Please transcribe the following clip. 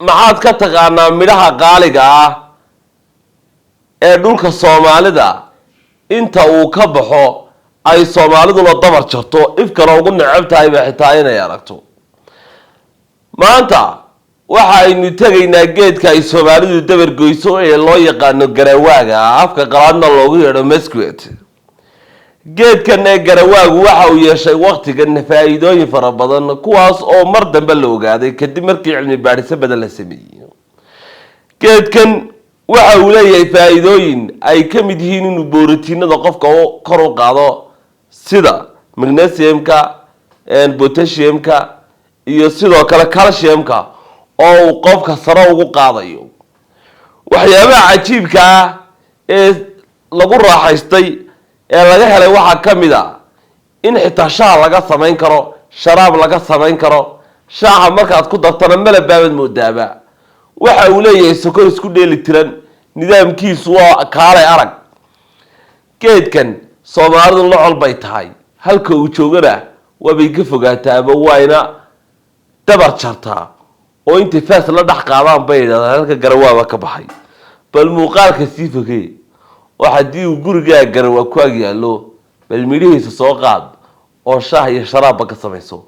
maxaad ka taqaanaa midhaha qaaliga ah ee dhulka Soomaalida inta uu ka baxo ay Soomaaliduna dabar jarto ifkana ugu necab tahay xitaa inay aragto maanta waxa aynu tagaynaa geedka ay Soomaalidu dabar goyso ee loo yaqaan garawaaga afka qalaadna loogu yeedho mesquite geedkan garawaagu waxa uu yeeshay waqtigan faa'iidooyin fara badan kuwaas oo mar dambe la ogaaday kadib markii cilmi baadhis badan la sameeyay geedkan waxa uu leeyahay faa'iidooyin ay ka mid yihiin inuu borotiinada qofka kor u qaado sida magnesiumka potassiumka iyo sidoo kale calciumka oo uu qofka sare ugu qaadayo waxyaabaha cajiibka ah ee lagu raaxaystay ee laga helay waxa kamid ah in xitaa shaah laga sameyn karo sharaab laga sameyn karo shaaha markaad ku dartana malabaabad moodaaba waxa uu leeyahay sokor isku dheeli tiran nidaamkiisu waa kaalay arag geedkan Soomaalidu la colbay tahay halka uu joogana wabay ka fogaataaba wayna dabar jartaa oo intii faas la dhax qaadaan bay yiraahdaan halka garawaaba ka baxay bal muuqaalka sii fogay waxa dii uu guriga garawaa ku agyaalo bal midhihiisa soo qaad oo shaah iyo sharaab ka samayso